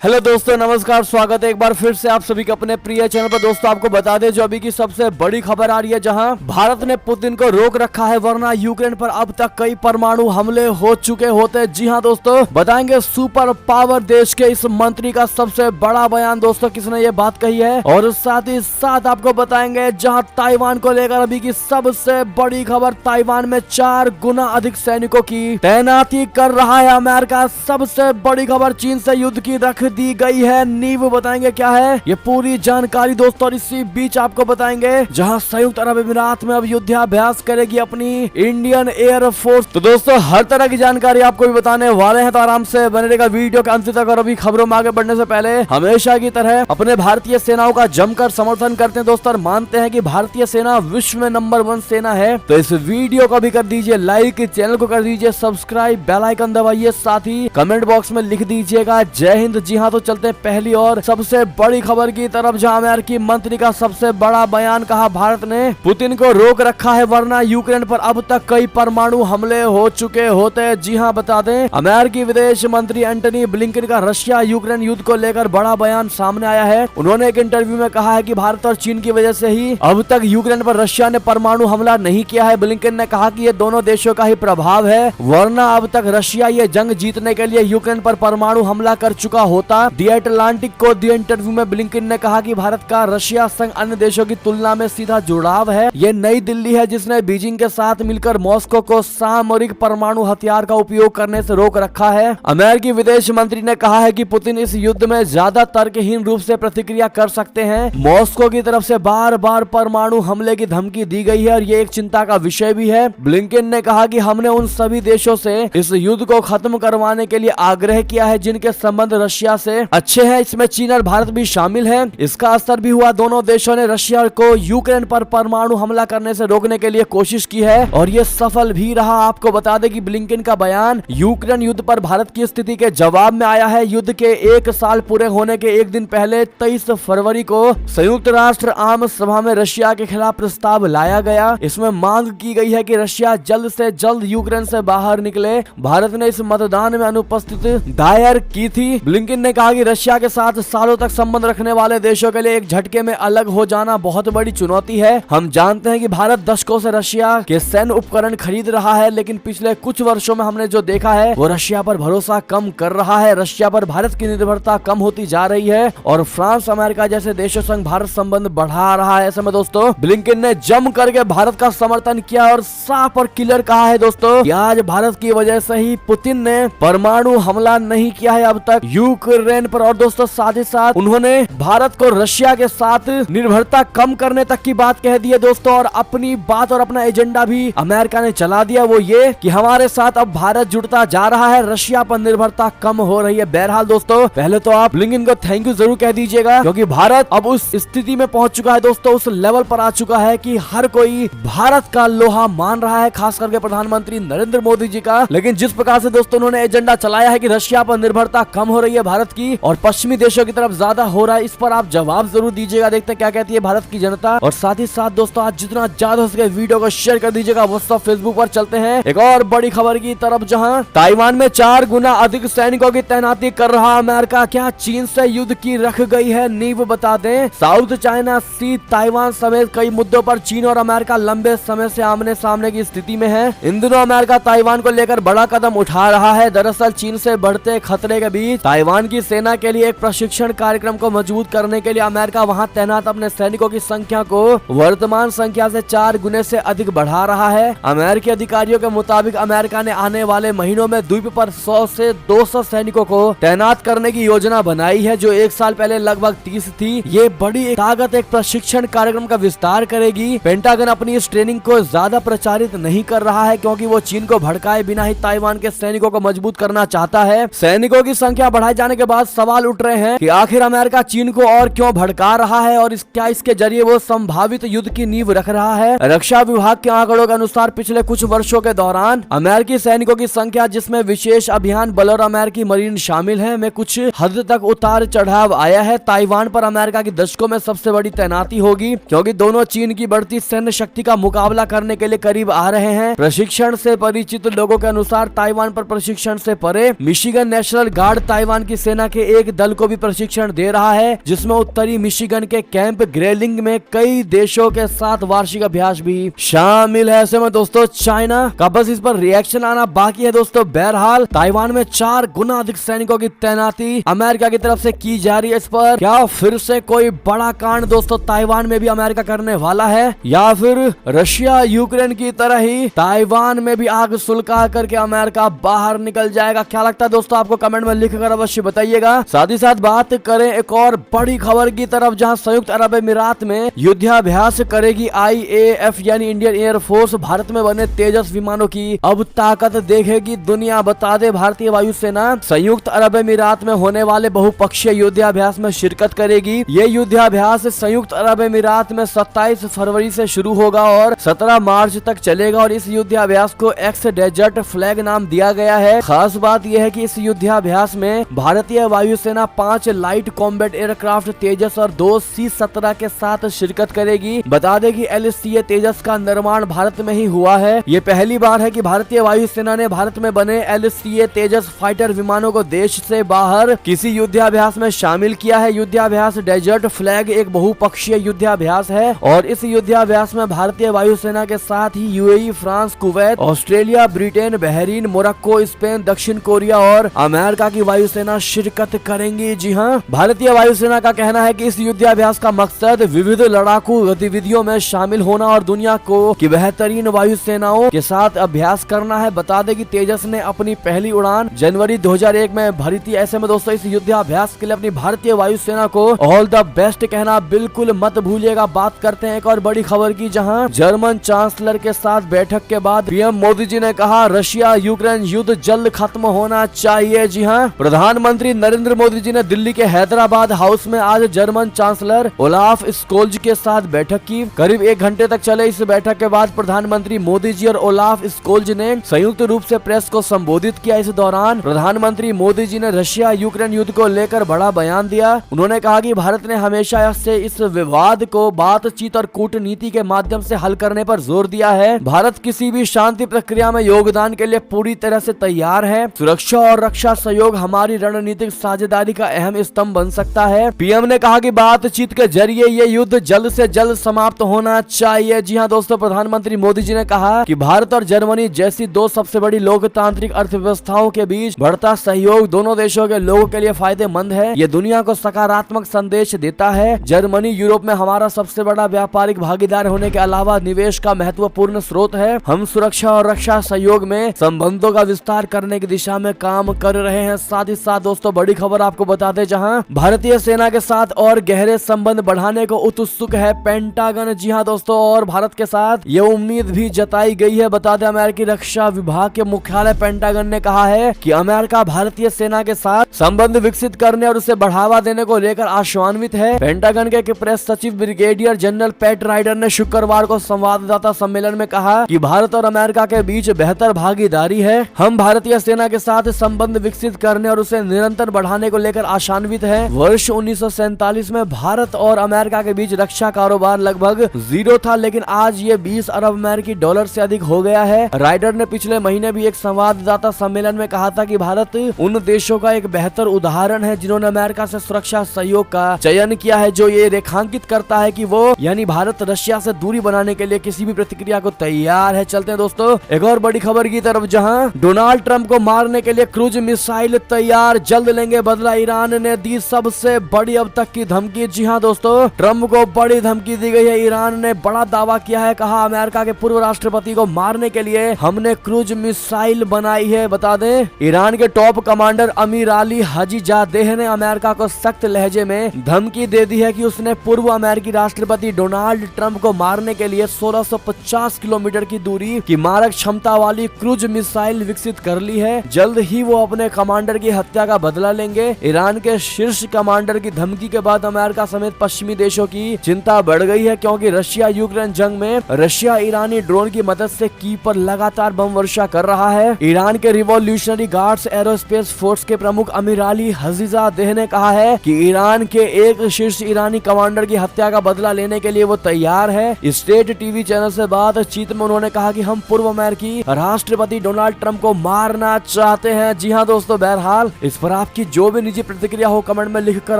Hello दोस्तों, नमस्कार। स्वागत है एक बार फिर से आप सभी के अपने प्रिय चैनल पर। दोस्तों आपको बता दें जो अभी की सबसे बड़ी खबर आ रही है, जहां भारत ने पुतिन को रोक रखा है, वरना यूक्रेन पर अब तक कई परमाणु हमले हो चुके होते। जी हां दोस्तों, बताएंगे सुपर पावर देश के इस मंत्री का सबसे बड़ा बयान। दोस्तों किसने ये बात कही है, और साथ ही साथ आपको बताएंगे जहाँ ताइवान को लेकर अभी की सबसे बड़ी खबर, ताइवान में 4 गुना अधिक सैनिकों की तैनाती कर रहा है अमेरिका। सबसे बड़ी खबर, चीन से युद्ध की रख दी गई है नींव। बताएंगे क्या है ये पूरी जानकारी दोस्तों। और इसी बीच आपको बताएंगे जहां संयुक्त अरब अमीरात में अब युद्धाभ्यास करेगी अपनी इंडियन एयर फोर्स। तो दोस्तों हर तरह की जानकारी आपको भी बताने वाले हैं, तो आराम से बने रहेगा वीडियो के अंत तक। और अभी खबरों में आगे बढ़ने से पहले हमेशा की तरह अपने भारतीय सेनाओं का जमकर समर्थन करते हैं दोस्तों, और मानते हैं कि भारतीय सेना विश्व में नंबर 1 सेना है। तो इस वीडियो को भी कर दीजिए लाइक, चैनल को कर दीजिए सब्सक्राइब, बेल आइकन दबाइए, साथ ही कमेंट बॉक्स में लिख दीजिएगा जय हिंद। जी हाँ, तो चलते हैं पहली और सबसे बड़ी खबर की तरफ, जहां अमेरिकी मंत्री का सबसे बड़ा बयान। कहा भारत ने पुतिन को रोक रखा है, वरना यूक्रेन पर अब तक कई परमाणु हमले हो चुके होते। जी हां, बता दें अमेरिकी विदेश मंत्री एंटनी ब्लिंकन का रशिया यूक्रेन युद्ध को लेकर बड़ा बयान सामने आया है। उन्होंने एक इंटरव्यू में कहा है कि भारत और चीन की वजह से ही अब तक यूक्रेन पर रशिया ने परमाणु हमला नहीं किया है। ब्लिंकन ने कहा कि ये दोनों देशों का ही प्रभाव है, वरना अब तक रशिया ये जंग जीतने के लिए यूक्रेन पर परमाणु हमला कर चुका होता। दी अटलांटिक को दिए इंटरव्यू में ब्लिंकन ने कहा कि भारत का रशिया संग अन्य देशों की तुलना में सीधा जुड़ाव है। ये नई दिल्ली है जिसने बीजिंग के साथ मिलकर मॉस्को को सामरिक परमाणु हथियार का उपयोग करने से रोक रखा है। अमेरिकी विदेश मंत्री ने कहा है कि पुतिन इस युद्ध में ज्यादा तर्कहीन रूप से प्रतिक्रिया कर सकते हैं। मॉस्को की तरफ से बार बार परमाणु हमले की धमकी दी गई है और ये एक चिंता का विषय भी है। ब्लिंकन ने कहा कि हमने उन सभी देशों से इस युद्ध को खत्म करवाने के लिए आग्रह किया है जिनके संबंध रशिया से अच्छे हैं। इसमें चीन और भारत भी शामिल है। इसका असर भी हुआ। दोनों देशों ने रशिया को यूक्रेन पर परमाणु हमला करने से रोकने के लिए कोशिश की है और ये सफल भी रहा। आपको बता दें कि ब्लिंकन का बयान यूक्रेन युद्ध पर भारत की स्थिति के जवाब में आया है। युद्ध के 1 साल पूरे होने के एक दिन पहले 23 फरवरी को संयुक्त राष्ट्र आम सभा में रशिया के खिलाफ प्रस्ताव लाया गया। इसमें मांग की गई है कि रशिया जल्द से जल्द यूक्रेन से बाहर निकले। भारत ने इस मतदान में अनुपस्थित दायर की थी। ब्लिंकन ने कहा कि रशिया के साथ सालों तक संबंध रखने वाले देशों के लिए एक झटके में अलग हो जाना बहुत बड़ी चुनौती है। हम जानते हैं कि भारत दशकों से रशिया के सैन्य उपकरण खरीद रहा है, लेकिन पिछले कुछ वर्षों में हमने जो देखा है वो रशिया पर भरोसा कम कर रहा है। रशिया पर भारत की निर्भरता कम होती जा रही है और फ्रांस, अमेरिका जैसे देशों संग भारत संबंध बढ़ा रहा है। ऐसे में दोस्तों ब्लिंकन ने जम करके भारत का समर्थन किया और साफ और क्लियर कहा है दोस्तों कि आज भारत की वजह से ही पुतिन ने परमाणु हमला नहीं किया है अब तक यूक्रेन पर। और दोस्तों साथ ही साथ उन्होंने भारत को रशिया के साथ निर्भरता कम करने तक की बात कह दी है दोस्तों, और अपनी बात और अपना एजेंडा भी अमेरिका ने चला दिया। वो ये कि हमारे साथ अब भारत जुड़ता जा रहा है, रशिया पर निर्भरता कम हो रही है। बहरहाल दोस्तों पहले तो आप ब्लिंकन को थैंक यू जरूर कह दीजिएगा, क्योंकि भारत अब उस स्थिति में पहुंच चुका है दोस्तों, उस लेवल पर आ चुका है कि हर कोई भारत का लोहा मान रहा है, खास करके प्रधानमंत्री नरेंद्र मोदी जी का। लेकिन जिस प्रकार से दोस्तों उन्होंने एजेंडा चलाया है कि रशिया पर निर्भरता कम हो रही है भारत की और पश्चिमी देशों की तरफ ज्यादा हो रहा है, इस पर आप जवाब जरूर दीजिएगा। देखते हैं क्या कहती है भारत की जनता। और साथ ही साथ दोस्तों आज जितना ज्यादा हो सके वीडियो को शेयर कर दीजिएगा व्हाट्सएप, फेसबुक पर। चलते हैं एक और बड़ी खबर की तरफ, जहां ताइवान में 4 गुना अधिक सैनिकों की तैनाती कर रहा अमेरिका। क्या चीन से युद्ध की रख गई है नींव। बता दें साउथ चाइना सी, ताइवान समेत कई मुद्दों पर चीन और अमेरिका लंबे समय से आमने सामने की स्थिति में है। इन दिनों अमेरिका ताइवान को लेकर बड़ा कदम उठा रहा है। दरअसल चीन से बढ़ते खतरे के बीच ताइवान की सेना के लिए एक प्रशिक्षण कार्यक्रम को मजबूत करने के लिए अमेरिका वहां तैनात अपने सैनिकों की संख्या को वर्तमान संख्या से 4 गुने से अधिक बढ़ा रहा है। अमेरिकी अधिकारियों के मुताबिक अमेरिका ने आने वाले महीनों में द्वीप पर 100 से 200 सैनिकों को तैनात करने की योजना बनाई है, जो 1 साल पहले लगभग 30 थी। ये बड़ी ताकत एक प्रशिक्षण कार्यक्रम का विस्तार करेगी। पेंटागन अपनी इस ट्रेनिंग को ज्यादा प्रचारित नहीं कर रहा है, क्योंकि वो चीन को भड़काए बिना ही ताइवान के सैनिकों को मजबूत करना चाहता है। सैनिकों की संख्या बढ़ाए जाने के बाद सवाल उठ रहे हैं कि आखिर अमेरिका चीन को और क्यों भड़का रहा है और क्या इसके जरिए वो संभावित युद्ध की नींव रख रहा है। रक्षा विभाग के आंकड़ों के अनुसार पिछले कुछ वर्षों के दौरान अमेरिकी सैनिकों की संख्या, जिसमें विशेष अभियान बल और अमेरिकी मरीन शामिल है, में कुछ हद तक उतार चढ़ाव आया है। ताइवान पर अमेरिका की दशकों में सबसे बड़ी तैनाती होगी, क्योंकि दोनों चीन की बढ़ती सैन्य शक्ति का मुकाबला करने के लिए करीब आ रहे हैं। प्रशिक्षण से परिचित लोगों के अनुसार ताइवान पर प्रशिक्षण से परे मिशिगन नेशनल गार्ड ताइवान की वायुसेना के एक दल को भी प्रशिक्षण दे रहा है, जिसमें उत्तरी मिशिगन के कैंप ग्रेलिंग में कई देशों के साथ वार्षिक अभ्यास भी शामिल है। ऐसे में दोस्तों चाइना का बस इस पर रिएक्शन आना बाकी है दोस्तों। बहरहाल ताइवान में 4 गुना अधिक सैनिकों की तैनाती अमेरिका की तरफ से की जा रही है। इस पर क्या फिर से कोई बड़ा कांड दोस्तों ताइवान में भी अमेरिका करने वाला है, या फिर रशिया यूक्रेन की तरह ही ताइवान में भी आग सुलगा करके अमेरिका बाहर निकल जाएगा? क्या लगता है दोस्तों, आपको कमेंट में लिखकर अवश्य बताइएगा। साथ ही साथ बात करें एक और बड़ी खबर की तरफ, जहां संयुक्त अरब अमीरात में युद्धाभ्यास करेगी IAF यानी इंडियन एयर फोर्स। भारत में बने तेजस विमानों की अब ताकत देखेगी दुनिया। बता दे भारतीय वायुसेना संयुक्त अरब अमीरात में होने वाले बहुपक्षीय युद्धाभ्यास में शिरकत करेगी। ये युद्धाभ्यास संयुक्त अरब अमीरात में 27 फरवरी से शुरू होगा और 17 मार्च तक चलेगा और इस युद्धाभ्यास को एक्स डेजर्ट फ्लैग नाम दिया गया है। खास बात यह है कि इस युद्धाभ्यास में भारतीय वायुसेना 5 लाइट कॉम्बैट एयरक्राफ्ट तेजस और 2 C-17 के साथ शिरकत करेगी। बता दें कि LCA तेजस का निर्माण भारत में ही हुआ है। ये पहली बार है कि भारतीय वायुसेना ने भारत में बने LCA तेजस फाइटर विमानों को देश से बाहर किसी युद्धाभ्यास में शामिल किया है। युद्धाभ्यास डेजर्ट फ्लैग एक बहुपक्षीय युद्धाभ्यास है और इस युद्धाभ्यास में भारतीय वायुसेना के साथ ही UAE, France, Kuwait, Australia, Britain, Bahrain, Morocco, Spain, दक्षिण कोरिया और अमेरिका की वायुसेना शिरकत करेंगी। जी हाँ, भारतीय वायुसेना का कहना है कि इस युद्धाभ्यास का मकसद विविध लड़ाकू गतिविधियों में शामिल होना और दुनिया को की बेहतरीन वायुसेनाओं के साथ अभ्यास करना है। बता दें कि तेजस ने अपनी पहली उड़ान जनवरी 2001 में भरी थी। ऐसे में दोस्तों इस युद्धाभ्यास के लिए अपनी भारतीय वायुसेना को ऑल द बेस्ट कहना बिल्कुल मत भूलिएगा। बात करते हैं एक और बड़ी खबर की, जहां जर्मन चांसलर के साथ बैठक के बाद पीएम मोदी जी ने कहा रशिया यूक्रेन युद्ध जल्द खत्म होना चाहिए। जी हां, प्रधानमंत्री नरेंद्र मोदी जी ने दिल्ली के हैदराबाद हाउस में आज जर्मन चांसलर ओलाफ स्कोल्ज के साथ बैठक की। करीब 1 घंटे तक चले इस बैठक के बाद प्रधानमंत्री मोदी जी और ओलाफ स्कोल्ज ने संयुक्त रूप से प्रेस को संबोधित किया। इस दौरान प्रधानमंत्री मोदी जी ने रशिया यूक्रेन युद्ध को लेकर बड़ा बयान दिया। उन्होंने कहा कि भारत ने हमेशा से इस विवाद को बातचीत और कूटनीति के माध्यम से हल करने पर जोर दिया है। भारत किसी भी शांति प्रक्रिया में योगदान के लिए पूरी तरह से तैयार है। सुरक्षा और रक्षा सहयोग हमारी रणनीतिक साझेदारी का अहम स्तंभ बन सकता है। पीएम ने कहा कि बातचीत के जरिए ये युद्ध जल्द से जल्द समाप्त होना चाहिए। जी हां दोस्तों, प्रधानमंत्री मोदी जी ने कहा कि भारत और जर्मनी जैसी 2 सबसे बड़ी लोकतांत्रिक अर्थव्यवस्थाओं के बीच बढ़ता सहयोग दोनों देशों के लोगों के लिए फायदेमंद है। ये दुनिया को सकारात्मक संदेश देता है। जर्मनी यूरोप में हमारा सबसे बड़ा व्यापारिक भागीदार होने के अलावा निवेश का महत्वपूर्ण स्रोत है। हम सुरक्षा और रक्षा सहयोग में संबंधों का विस्तार करने की दिशा में काम कर रहे हैं। साथ ही साथ दोस्तों बड़ी खबर आपको बता दें, जहां भारतीय सेना के साथ और गहरे संबंध बढ़ाने को उत्सुक है पेंटागन। जी हां दोस्तों, और भारत के साथ ये उम्मीद भी जताई गई है। बता दें अमेरिकी रक्षा विभाग के मुख्यालय पेंटागन ने कहा है कि अमेरिका भारतीय सेना के साथ संबंध विकसित करने और उसे बढ़ावा देने को लेकर आशान्वित है। पेंटागन के प्रेस सचिव ब्रिगेडियर जनरल पैट राइडर ने शुक्रवार को संवाददाता सम्मेलन में कहा कि भारत और अमेरिका के बीच बेहतर भागीदारी है। हम भारतीय सेना के साथ संबंध विकसित करने और उसे निरंतर बढ़ाने को लेकर आशान्वित है। वर्ष 1947 में भारत और अमेरिका के बीच रक्षा कारोबार लगभग 0 था, लेकिन आज ये 20 अरब अमेरिकी डॉलर से अधिक हो गया है। राइडर ने पिछले महीने भी एक संवाददाता सम्मेलन में कहा था कि भारत उन देशों का एक बेहतर उदाहरण है जिन्होंने अमेरिका से सुरक्षा सहयोग का चयन किया है, जो ये रेखांकित करता है कि वो यानी भारत रशिया से दूरी बनाने के लिए किसी भी प्रतिक्रिया को तैयार है। चलते हैं दोस्तों एक और बड़ी खबर की तरफ, जहां डोनाल्ड ट्रंप को मारने के लिए क्रूज मिसाइल तैयार, जल्द लेंगे बदला। ईरान ने दी सबसे बड़ी अब तक की धमकी। जी हां दोस्तों, ट्रंप को बड़ी धमकी दी गई है। ईरान ने बड़ा दावा किया है, कहा अमेरिका के पूर्व राष्ट्रपति को मारने के लिए हमने क्रूज मिसाइल बनाई है। बता दें ईरान के टॉप कमांडर अमीर अली हाजीजादेह ने अमेरिका को सख्त लहजे में धमकी दे दी है कि उसने पूर्व अमेरिकी राष्ट्रपति डोनाल्ड ट्रंप को मारने के लिए 1650 किलोमीटर की दूरी की मारक क्षमता वाली क्रूज मिसाइल विकसित कर ली है। जल्द ही वो अपने कमांडर की हत्या का बदला लेंगे। ईरान के शीर्ष कमांडर की धमकी के बाद अमेरिका समेत पश्चिमी देशों की चिंता बढ़ गई है, क्योंकि रशिया यूक्रेन जंग में रशिया ईरानी ड्रोन की मदद से कीव पर लगातार बम वर्षा कर रहा है। ईरान के रिवॉल्यूशनरी गार्ड्स एरोस्पेस फोर्स के प्रमुख अमीर अली हाजीजादेह ने कहा है कि ईरान के एक शीर्ष ईरानी कमांडर की हत्या का बदला लेने के लिए वो तैयार है। स्टेट टीवी चैनल से बातचीत में उन्होंने कहा कि हम पूर्व अमेरिकी राष्ट्रपति डोनाल्ड ट्रंप को मारना चाहते हैं। जी हाँ दोस्तों, बहरहाल इस पर आपकी जो भी निजी प्रतिक्रिया हो कमेंट में लिखकर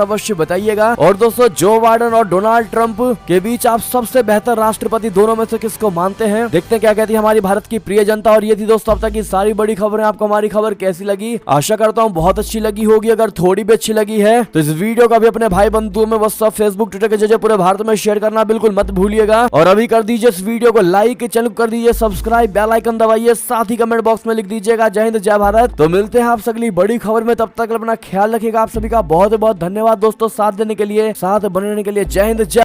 अवश्य बताइएगा। और दोस्तों जो बाइडेन और डोनाल्ड ट्रंप के बीच आप सबसे बेहतर राष्ट्रपति दोनों में से किसको मानते हैं, देखते हैं क्या कहती है हमारी भारत की प्रिय जनता। और ये थी दोस्तों अब तक की सारी बड़ी खबरें। आपको हमारी खबर कैसी लगी? आशा करता हूँ बहुत अच्छी लगी होगी। अगर थोड़ी भी अच्छी लगी है तो इस वीडियो को भी अपने भाई बंधुओं में व्हाट्सएप फेसबुक ट्विटर के जरिए पूरे भारत में शेयर करना बिल्कुल मत भूलिएगा। और अभी कर दीजिए इस वीडियो को लाइक, चैनल कर दीजिए सब्सक्राइब, बेल आइकन दबाइए, साथ ही कमेंट बॉक्स में लिख दीजिएगा जय हिंद जय भारत। तो मिलते हैं आपसे अगली बड़ी खबर में, तब तक अपना ख्याल रखिएगा। आप सभी का बहुत बहुत धन्यवाद दोस्तों साथ देने के लिए, साथ बनने के लिए। जय हिंद जय